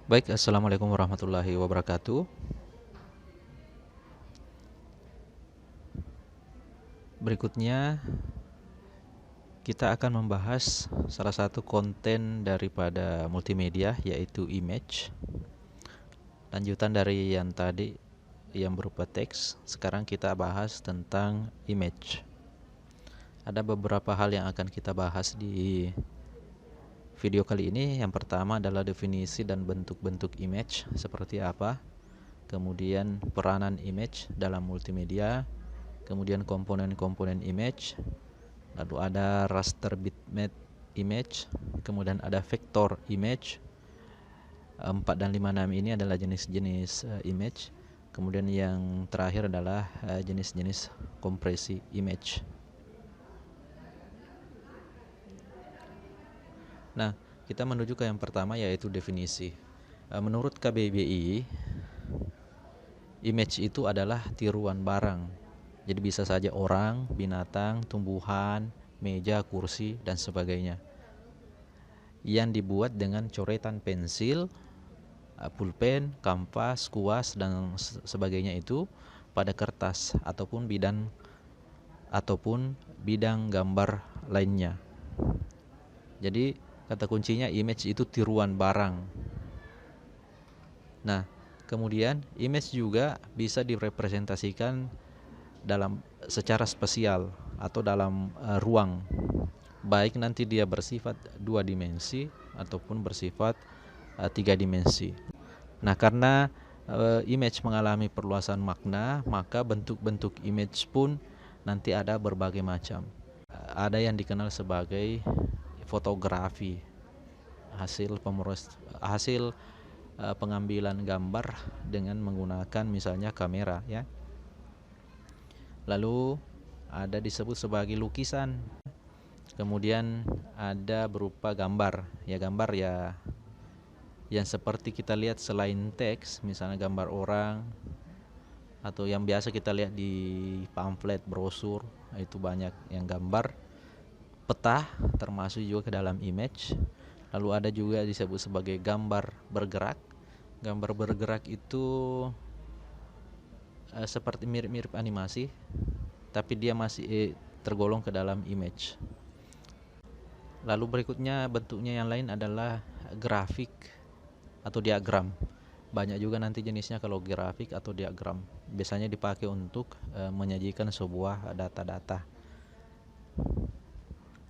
Baik, Assalamualaikum warahmatullahi wabarakatuh. Berikutnya kita akan membahas salah satu konten daripada multimedia, yaitu image. Lanjutan dari yang tadi yang berupa teks, sekarang kita bahas tentang image. Ada beberapa hal yang akan kita bahas di video kali ini. Yang pertama adalah definisi dan bentuk-bentuk image seperti apa, kemudian peranan image dalam multimedia, kemudian komponen-komponen image, lalu ada raster bitmap image, kemudian ada vektor image. 4 dan 5, 6 ini adalah jenis-jenis image. Kemudian yang terakhir adalah jenis-jenis kompresi image. Nah, kita menuju ke yang pertama, yaitu definisi. Menurut KBBI, image itu adalah tiruan barang. Jadi bisa saja orang, binatang, tumbuhan, meja, kursi, dan sebagainya, yang dibuat dengan coretan pensil, pulpen, kanvas, kuas, dan sebagainya itu pada kertas ataupun bidang gambar lainnya. Jadi kata kuncinya image itu tiruan barang. Nah, kemudian image juga bisa direpresentasikan secara spasial atau dalam ruang, baik nanti dia bersifat 2 dimensi ataupun bersifat 3 dimensi. Nah, karena image mengalami perluasan makna, maka bentuk-bentuk image pun nanti ada berbagai macam. Ada yang dikenal sebagai fotografi, hasil pengambilan gambar dengan menggunakan misalnya kamera, ya. Lalu ada disebut sebagai lukisan. Kemudian ada berupa gambar ya yang seperti kita lihat selain teks, misalnya gambar orang, atau yang biasa kita lihat di pamflet, brosur, itu banyak yang gambar. Peta termasuk juga ke dalam image. Lalu ada juga disebut sebagai gambar bergerak. Gambar bergerak itu seperti mirip-mirip animasi, tapi dia masih tergolong ke dalam image. Lalu berikutnya bentuknya yang lain adalah grafik atau diagram. Banyak juga nanti jenisnya kalau grafik atau diagram. Biasanya dipakai untuk menyajikan sebuah data-data.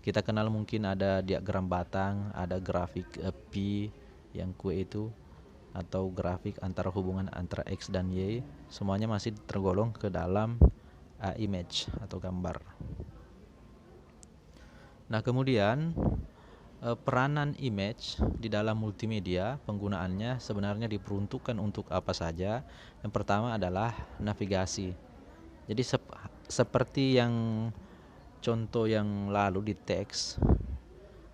Kita kenal mungkin ada diagram batang, ada grafik pi yang Q itu, atau grafik antara hubungan antara X dan Y. Semuanya masih tergolong ke dalam image atau gambar. Nah, kemudian peranan image di dalam multimedia, penggunaannya sebenarnya diperuntukkan untuk apa saja. Yang pertama adalah navigasi. Jadi seperti yang contoh yang lalu di teks,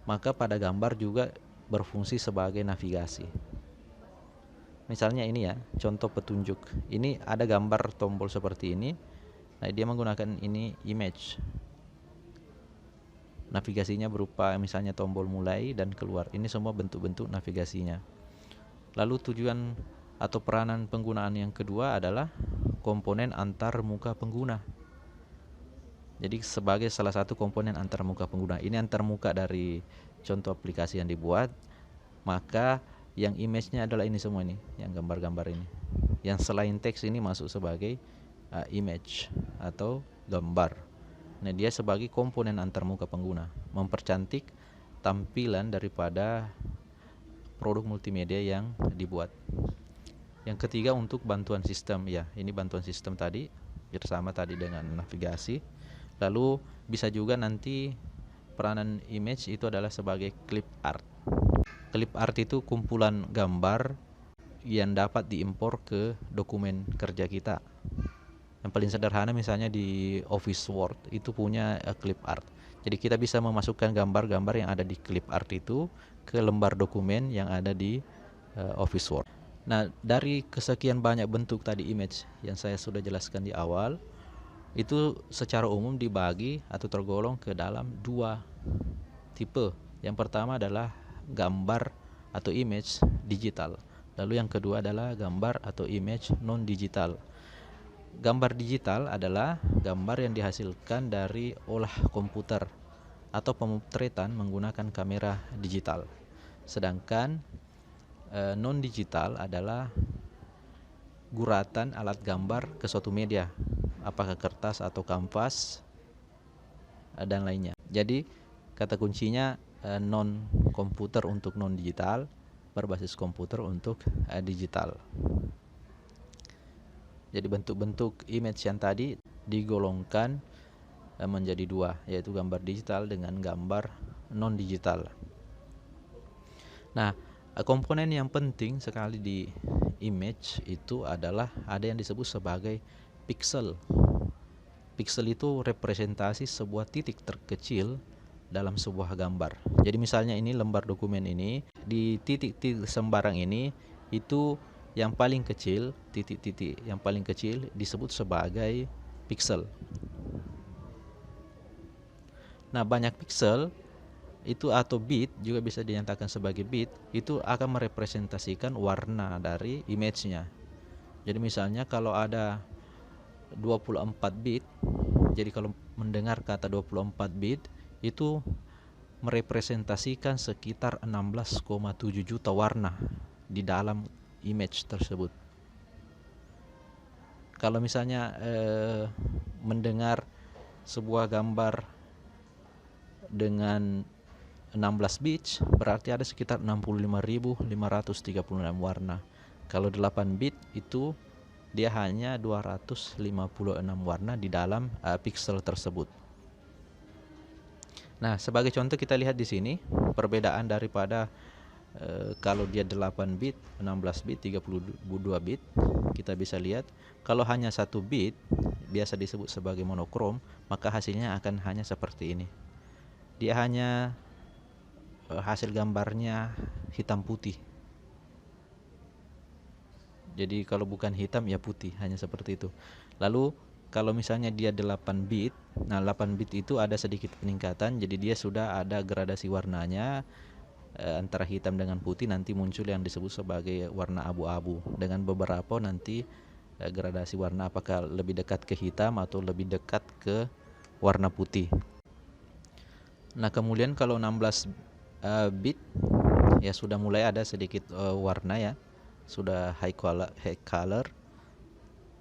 maka pada gambar juga berfungsi sebagai navigasi. Misalnya ini ya, contoh petunjuk. Ini ada gambar tombol seperti ini. Nah, dia menggunakan ini image. Navigasinya berupa misalnya tombol mulai dan keluar. Ini semua bentuk-bentuk navigasinya. Lalu tujuan atau peranan penggunaan yang kedua adalah komponen antar muka pengguna. Jadi sebagai salah satu komponen antar muka pengguna. Ini antar muka dari contoh aplikasi yang dibuat. Maka yang image-nya adalah ini semua ini, yang gambar-gambar ini. Yang selain teks ini masuk sebagai image atau gambar. Nah, dia sebagai komponen antar muka pengguna, mempercantik tampilan daripada produk multimedia yang dibuat. Yang ketiga untuk bantuan sistem, ya. Ini bantuan sistem tadi bersama tadi dengan navigasi. Lalu bisa juga nanti peranan image itu adalah sebagai clip art. Clip art itu kumpulan gambar yang dapat diimpor ke dokumen kerja kita. Yang paling sederhana misalnya di Office Word itu punya clip art. Jadi kita bisa memasukkan gambar-gambar yang ada di clip art itu ke lembar dokumen yang ada di Office Word. Nah, dari kesekian banyak bentuk tadi image yang saya sudah jelaskan di awal, itu secara umum dibagi atau tergolong ke dalam 2 tipe. Yang pertama adalah gambar atau image digital. Lalu yang kedua adalah gambar atau image non digital. Gambar digital adalah gambar yang dihasilkan dari olah komputer atau pemotretan menggunakan kamera digital. Sedangkan non digital adalah guratan alat gambar ke suatu media, apakah kertas atau kanvas dan lainnya. Jadi kata kuncinya non komputer untuk non digital, berbasis komputer untuk digital. Jadi bentuk-bentuk image yang tadi digolongkan menjadi dua, yaitu gambar digital dengan gambar non digital. Nah, komponen yang penting sekali di image itu adalah ada yang disebut sebagai pixel. Pixel itu representasi sebuah titik terkecil dalam sebuah gambar. Jadi misalnya ini lembar dokumen ini, di titik-titik sembarang ini itu yang paling kecil, titik-titik yang paling kecil disebut sebagai pixel. Nah, banyak pixel itu atau bit juga bisa dinyatakan sebagai bit, itu akan merepresentasikan warna dari image-nya. Jadi misalnya kalau ada 24 bit, jadi kalau mendengar kata 24 bit itu merepresentasikan sekitar 16,7 juta warna di dalam image tersebut. Kalau misalnya mendengar sebuah gambar dengan 16 bits, berarti ada sekitar 65.536 warna. Kalau 8 bit itu dia hanya 256 warna di dalam pixel tersebut. Nah, sebagai contoh kita lihat di sini perbedaan daripada kalau dia 8 bit, 16 bit, 32 bit. Kita bisa lihat kalau hanya 1 bit biasa disebut sebagai monokrom, maka hasilnya akan hanya seperti ini. Dia hanya hasil gambarnya hitam putih. Jadi kalau bukan hitam ya putih, hanya seperti itu. Lalu kalau misalnya dia 8 bit, nah 8 bit itu ada sedikit peningkatan, jadi dia sudah ada gradasi warnanya antara hitam dengan putih, nanti muncul yang disebut sebagai warna abu-abu dengan beberapa nanti gradasi warna apakah lebih dekat ke hitam atau lebih dekat ke warna putih. Nah, kemudian kalau 16 bit ya sudah mulai ada sedikit warna ya, sudah high color,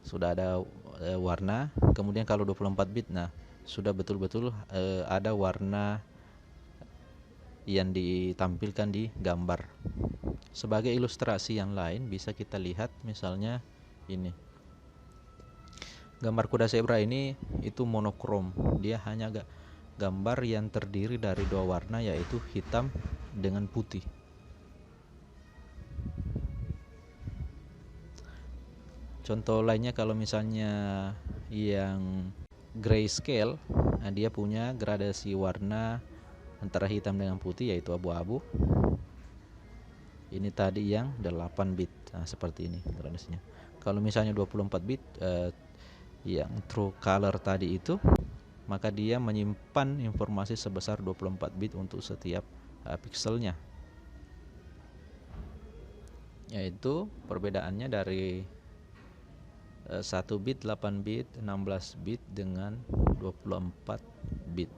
sudah ada warna. Kemudian kalau 24 bit, nah sudah betul-betul ada warna yang ditampilkan di gambar. Sebagai ilustrasi yang lain bisa kita lihat misalnya ini. Gambar kuda zebra ini itu monokrom. Dia hanya gambar yang terdiri dari dua warna, yaitu hitam dengan putih. Contoh lainnya kalau misalnya yang grayscale, nah dia punya gradasi warna antara hitam dengan putih yaitu abu-abu. Ini tadi yang 8 bit. Nah, seperti ini gradasinya. Kalau misalnya 24 bit yang true color tadi itu, maka dia menyimpan informasi sebesar 24 bit untuk setiap pixelnya. Yaitu perbedaannya dari 1 bit, 8 bit, 16 bit dengan 24 bit.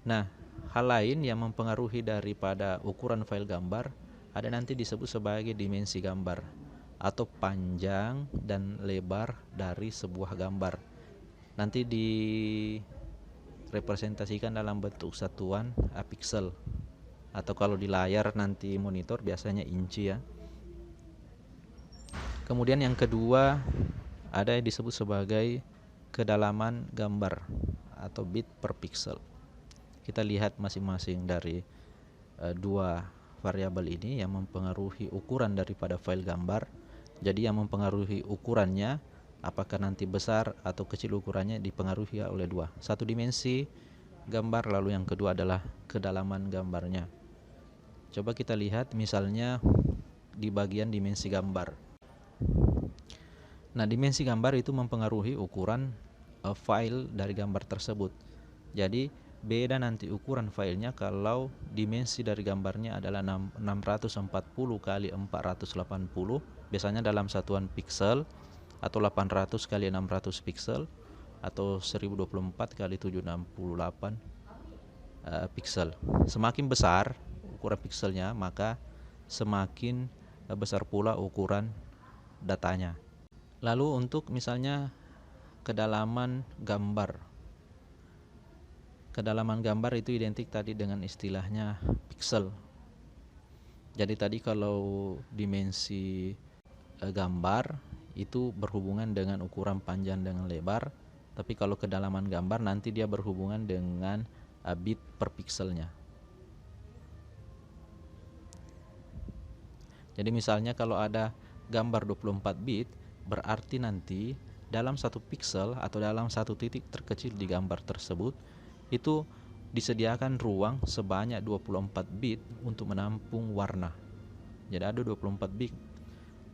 Nah, hal lain yang mempengaruhi daripada ukuran file gambar ada nanti disebut sebagai dimensi gambar atau panjang dan lebar dari sebuah gambar. Nanti direpresentasikan dalam bentuk satuan pixel, atau kalau di layar nanti monitor biasanya inci ya. Kemudian yang kedua ada yang disebut sebagai kedalaman gambar atau bit per pixel. Kita lihat masing-masing dari dua variabel ini yang mempengaruhi ukuran daripada file gambar. Jadi yang mempengaruhi ukurannya apakah nanti besar atau kecil ukurannya dipengaruhi oleh dua. Satu dimensi gambar, lalu yang kedua adalah kedalaman gambarnya. Coba kita lihat misalnya di bagian dimensi gambar. Nah, dimensi gambar itu mempengaruhi ukuran file dari gambar tersebut. Jadi beda nanti ukuran filenya kalau dimensi dari gambarnya adalah 640 kali 480, biasanya dalam satuan pixel, atau 800 kali 600 pixel, atau 1024 kali 768 pixel. Semakin besar ukuran pixelnya, maka semakin besar pula ukuran datanya. Lalu untuk misalnya kedalaman gambar. Kedalaman gambar itu identik tadi dengan istilahnya pixel. Jadi tadi kalau dimensi gambar itu berhubungan dengan ukuran panjang dengan lebar, tapi kalau kedalaman gambar nanti dia berhubungan dengan bit per pixelnya. Jadi misalnya kalau ada gambar 24 bit, berarti nanti dalam satu pixel atau dalam satu titik terkecil di gambar tersebut itu disediakan ruang sebanyak 24 bit untuk menampung warna. Jadi ada 24 bit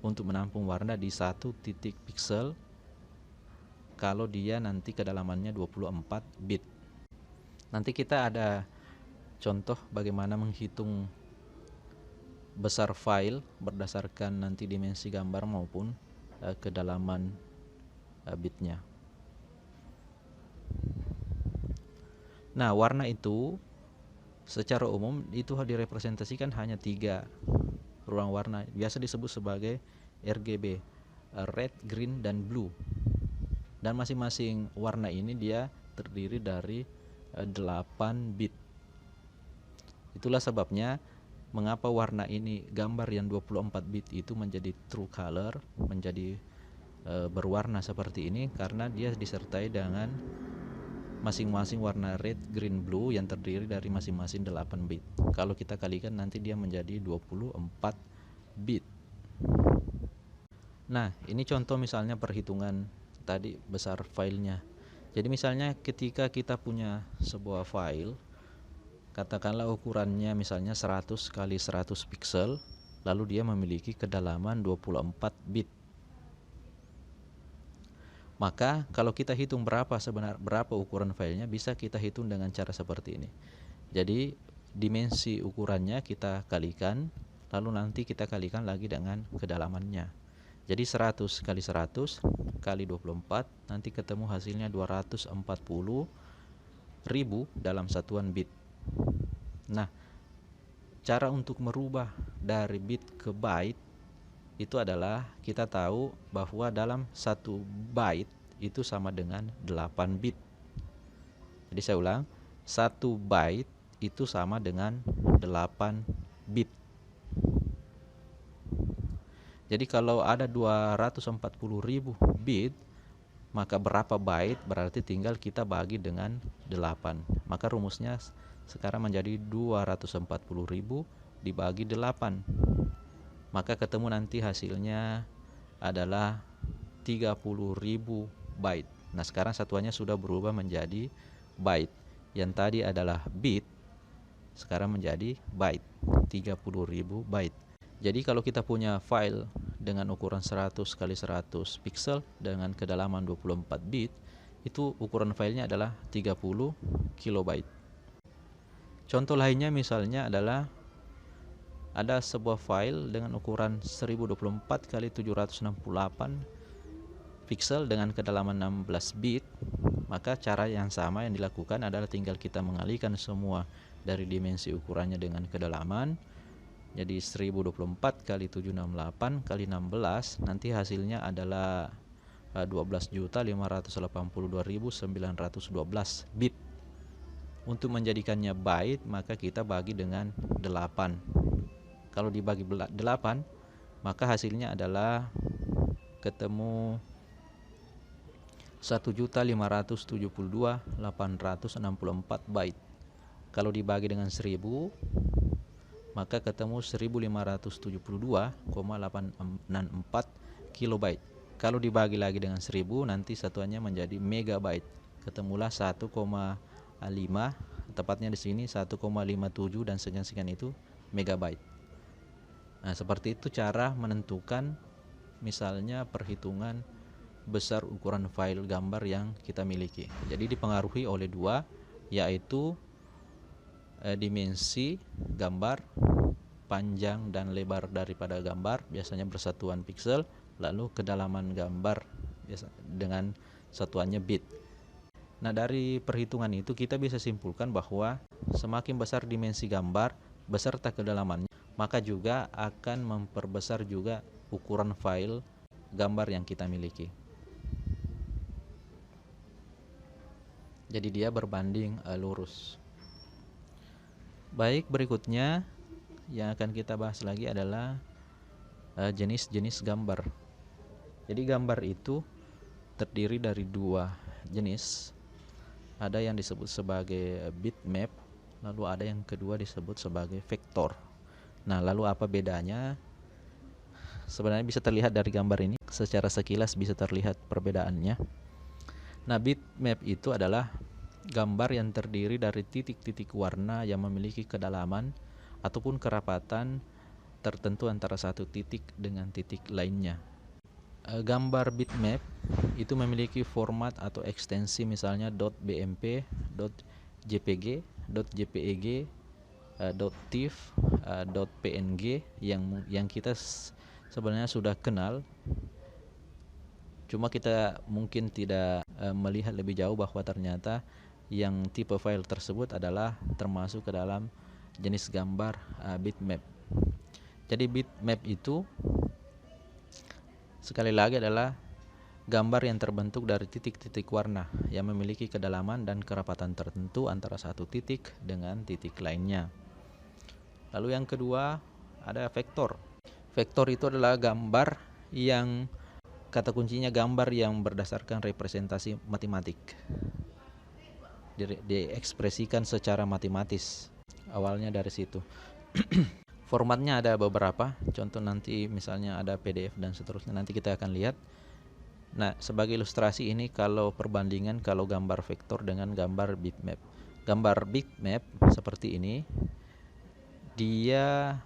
untuk menampung warna di satu titik pixel kalau dia nanti kedalamannya 24 bit. Nanti kita ada contoh bagaimana menghitung besar file berdasarkan nanti dimensi gambar maupun kedalaman bitnya. Nah, warna itu secara umum itu direpresentasikan hanya 3 ruang warna, biasa disebut sebagai RGB, red, green, dan blue. Dan masing-masing warna ini dia terdiri dari 8 bit. Itulah sebabnya mengapa warna ini, gambar yang 24 bit itu menjadi true color, menjadi berwarna seperti ini, karena dia disertai dengan masing-masing warna red, green, blue yang terdiri dari masing-masing 8 bit. Kalau kita kalikan nanti dia menjadi 24 bit. Nah, ini contoh misalnya perhitungan tadi besar filenya. Jadi misalnya ketika kita punya sebuah file, katakanlah ukurannya misalnya 100 kali 100 pixel, lalu dia memiliki kedalaman 24 bit. Maka kalau kita hitung berapa ukuran filenya, bisa kita hitung dengan cara seperti ini. Jadi dimensi ukurannya kita kalikan, lalu nanti kita kalikan lagi dengan kedalamannya. Jadi 100 kali 100 kali 24, nanti ketemu hasilnya 240.000 dalam satuan bit. Nah, cara untuk merubah dari bit ke byte itu adalah kita tahu bahwa dalam 1 byte itu sama dengan 8 bit. Jadi saya ulang, 1 byte itu sama dengan 8 bit. Jadi kalau ada 240.000 bit, maka berapa byte berarti tinggal kita bagi dengan 8. Maka rumusnya sekarang menjadi 240.000 dibagi 8. Maka ketemu nanti hasilnya adalah 30.000 byte. Nah, sekarang satuannya sudah berubah menjadi byte. Yang tadi adalah bit, sekarang menjadi byte, 30.000 byte. Jadi kalau kita punya file dengan ukuran 100 kali 100 pixel dengan kedalaman 24 bit, itu ukuran filenya adalah 30 kilobyte. Contoh lainnya misalnya adalah ada sebuah file dengan ukuran 1024 kali 768 pixel dengan kedalaman 16 bit, maka cara yang sama yang dilakukan adalah tinggal kita mengalihkan semua dari dimensi ukurannya dengan kedalaman. Jadi 1024 kali 768 kali 16, nanti hasilnya adalah 12.582.912 bit. Untuk menjadikannya byte, maka kita bagi dengan 8. Kalau dibagi 8, maka hasilnya adalah ketemu 1.572.864 byte. Kalau dibagi dengan 1000, maka ketemu 1572,864 kilobyte. Kalau dibagi lagi dengan 1000, nanti satuannya menjadi megabyte. Ketemulah 1,5, tepatnya di sini 1,57 dan sekian-sekian itu megabyte. Nah, seperti itu cara menentukan misalnya perhitungan besar ukuran file gambar yang kita miliki. Jadi dipengaruhi oleh dua, yaitu dimensi gambar, panjang dan lebar daripada gambar biasanya bersatuan piksel, lalu kedalaman gambar biasa dengan satuannya bit. Nah, dari perhitungan itu kita bisa simpulkan bahwa semakin besar dimensi gambar beserta kedalamannya, maka juga akan memperbesar juga ukuran file gambar yang kita miliki. Jadi dia berbanding lurus. Baik, berikutnya yang akan kita bahas lagi adalah jenis-jenis gambar. Jadi gambar itu terdiri dari dua jenis. Ada yang disebut sebagai bitmap, lalu ada yang kedua disebut sebagai vektor. Nah, lalu apa bedanya? Sebenarnya bisa terlihat dari gambar ini, secara sekilas bisa terlihat perbedaannya. Nah, bitmap itu adalah gambar yang terdiri dari titik-titik warna yang memiliki kedalaman ataupun kerapatan tertentu antara satu titik dengan titik lainnya. Gambar bitmap itu memiliki format atau ekstensi misalnya .bmp, .jpg, .jpeg, .tif, .png yang kita sebenarnya sudah kenal. Cuma kita mungkin tidak melihat lebih jauh bahwa ternyata yang tipe file tersebut adalah termasuk ke dalam jenis gambar bitmap. Jadi bitmap itu sekali lagi adalah gambar yang terbentuk dari titik-titik warna yang memiliki kedalaman dan kerapatan tertentu antara satu titik dengan titik lainnya. Lalu yang kedua ada vektor. Vektor itu adalah gambar yang kata kuncinya gambar yang berdasarkan representasi matematik, diekspresikan secara matematis. Awalnya dari situ. Formatnya ada beberapa, contoh nanti misalnya ada PDF dan seterusnya, nanti kita akan lihat. Nah, sebagai ilustrasi ini kalau perbandingan kalau gambar vektor dengan gambar bitmap. Gambar bitmap seperti ini, dia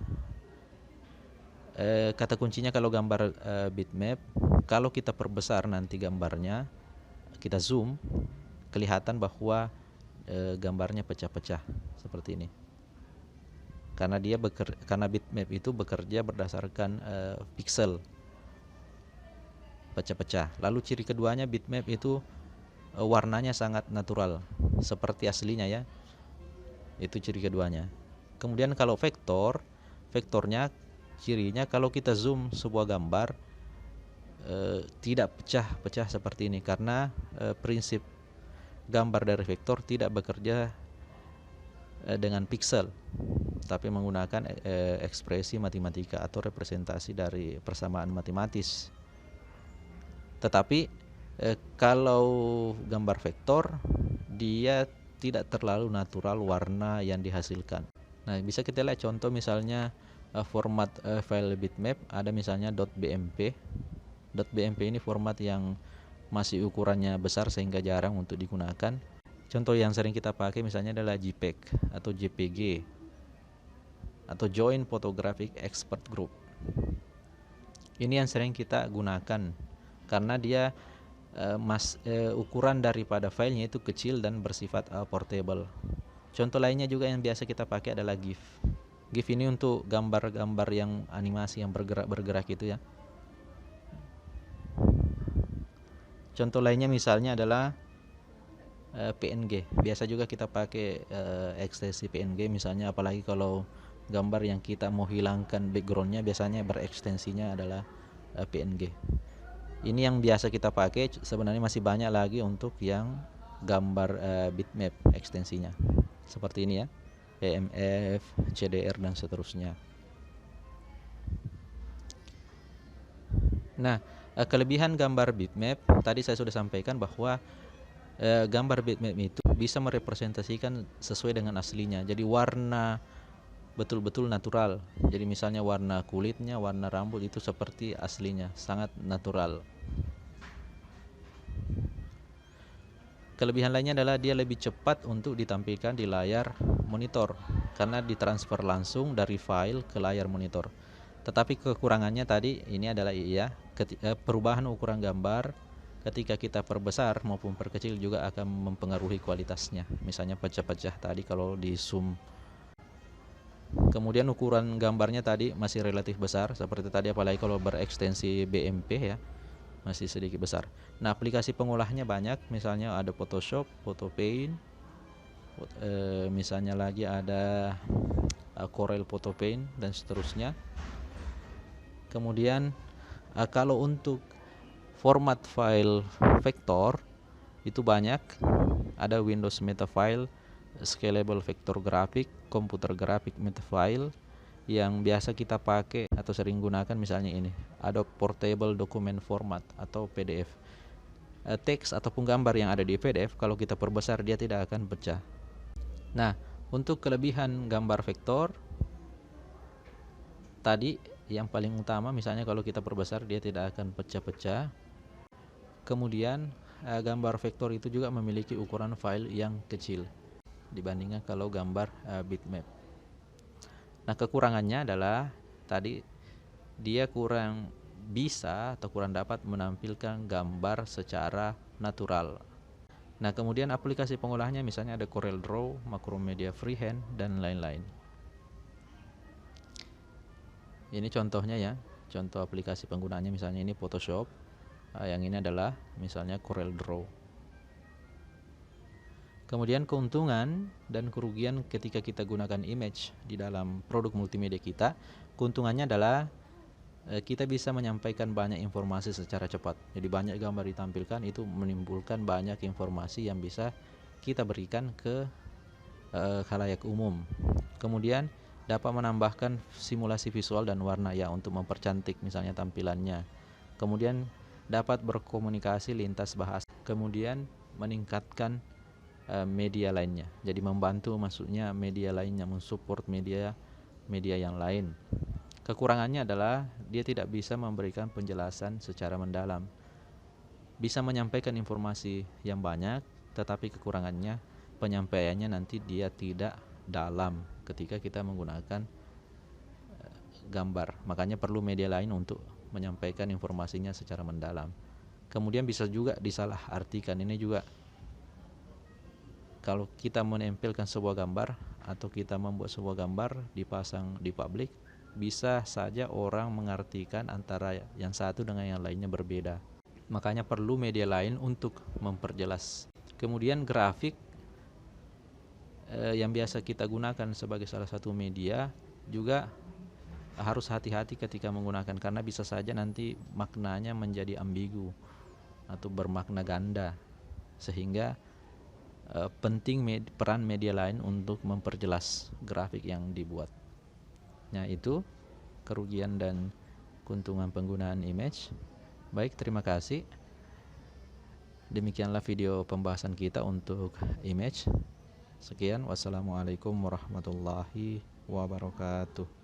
kata kuncinya kalau gambar bitmap, kalau kita perbesar nanti gambarnya, kita zoom, kelihatan bahwa gambarnya pecah-pecah seperti ini. Karena bitmap itu bekerja berdasarkan pixel pecah-pecah. Lalu ciri keduanya bitmap itu warnanya sangat natural seperti aslinya ya. Itu ciri keduanya. Kemudian kalau vektornya cirinya kalau kita zoom sebuah gambar tidak pecah-pecah seperti ini karena prinsip gambar dari vektor tidak bekerja dengan pixel, tapi menggunakan ekspresi matematika atau representasi dari persamaan matematis. Tetapi kalau gambar vektor dia tidak terlalu natural warna yang dihasilkan. Nah, bisa kita lihat contoh misalnya format file bitmap ada misalnya .bmp. .bmp ini format yang masih ukurannya besar sehingga jarang untuk digunakan. Contoh yang sering kita pakai misalnya adalah JPEG atau JPG atau Joint Photographic Expert Group. Ini yang sering kita gunakan karena dia ukuran daripada filenya itu kecil dan bersifat portable. Contoh lainnya juga yang biasa kita pakai adalah GIF. GIF ini untuk gambar-gambar yang animasi yang bergerak itu ya. Contoh lainnya misalnya adalah PNG. Biasa juga kita pakai ekstensi PNG misalnya, apalagi kalau gambar yang kita mau hilangkan backgroundnya biasanya berekstensinya adalah PNG. Ini yang biasa kita pakai, sebenarnya masih banyak lagi untuk yang gambar bitmap ekstensinya. Seperti ini ya, EMF, CDR dan seterusnya. Nah, kelebihan gambar bitmap tadi saya sudah sampaikan bahwa gambar bitmap itu bisa merepresentasikan sesuai dengan aslinya. Jadi warna betul-betul natural. Jadi misalnya warna kulitnya, warna rambut itu seperti aslinya, sangat natural. Kelebihan lainnya adalah dia lebih cepat untuk ditampilkan di layar monitor karena ditransfer langsung dari file ke layar monitor. Tetapi kekurangannya tadi ini adalah perubahan ukuran gambar ketika kita perbesar maupun perkecil juga akan mempengaruhi kualitasnya. Misalnya pecah-pecah tadi kalau di zoom. Kemudian ukuran gambarnya tadi masih relatif besar seperti tadi, apalagi kalau berekstensi BMP ya, masih sedikit besar. Nah, aplikasi pengolahnya banyak, misalnya ada Photoshop, Photopaint, misalnya lagi ada Corel Photo Paint dan seterusnya. Kemudian kalau untuk format file vektor itu banyak, ada Windows Metafile, Scalable Vector Graphic, Computer Graphic Metafile. Yang biasa kita pakai atau sering gunakan misalnya ini, Adobe Portable Document Format atau PDF. Teks ataupun gambar yang ada di PDF kalau kita perbesar dia tidak akan pecah. Nah, untuk kelebihan gambar vektor tadi yang paling utama, misalnya kalau kita perbesar dia tidak akan pecah-pecah. Kemudian gambar vektor itu juga memiliki ukuran file yang kecil dibandingkan kalau gambar bitmap. Nah, kekurangannya adalah tadi dia kurang bisa atau kurang dapat menampilkan gambar secara natural. Nah, kemudian aplikasi pengolahnya misalnya ada Corel Draw, Macromedia Freehand, dan lain-lain. Ini contohnya ya, contoh aplikasi penggunaannya misalnya ini Photoshop, yang ini adalah misalnya Corel Draw. Kemudian keuntungan dan kerugian ketika kita gunakan image di dalam produk multimedia kita. Keuntungannya adalah kita bisa menyampaikan banyak informasi secara cepat. Jadi banyak gambar ditampilkan itu menimbulkan banyak informasi yang bisa kita berikan ke khalayak umum. Kemudian dapat menambahkan simulasi visual dan warna ya untuk mempercantik misalnya tampilannya. Kemudian dapat berkomunikasi lintas bahasa. Kemudian meningkatkan media lainnya. Jadi membantu masuknya media lainnya, mensupport media yang lain. Kekurangannya adalah dia tidak bisa memberikan penjelasan secara mendalam. Bisa menyampaikan informasi yang banyak, tetapi kekurangannya penyampaiannya nanti dia tidak dalam ketika kita menggunakan gambar. Makanya perlu media lain untuk menyampaikan informasinya secara mendalam. Kemudian bisa juga disalahartikan. Ini juga kalau kita menempelkan sebuah gambar atau kita membuat sebuah gambar dipasang di publik, bisa saja orang mengartikan antara yang satu dengan yang lainnya berbeda. Makanya perlu media lain untuk memperjelas. Kemudian grafik yang biasa kita gunakan sebagai salah satu media juga harus hati-hati ketika menggunakan, karena bisa saja nanti maknanya menjadi ambigu atau bermakna ganda, sehingga penting peran media lain untuk memperjelas grafik yang dibuat. Nah, itu kerugian dan keuntungan penggunaan image. Baik, terima kasih. Demikianlah video pembahasan kita untuk image. Sekian, wassalamualaikum warahmatullahi wabarakatuh.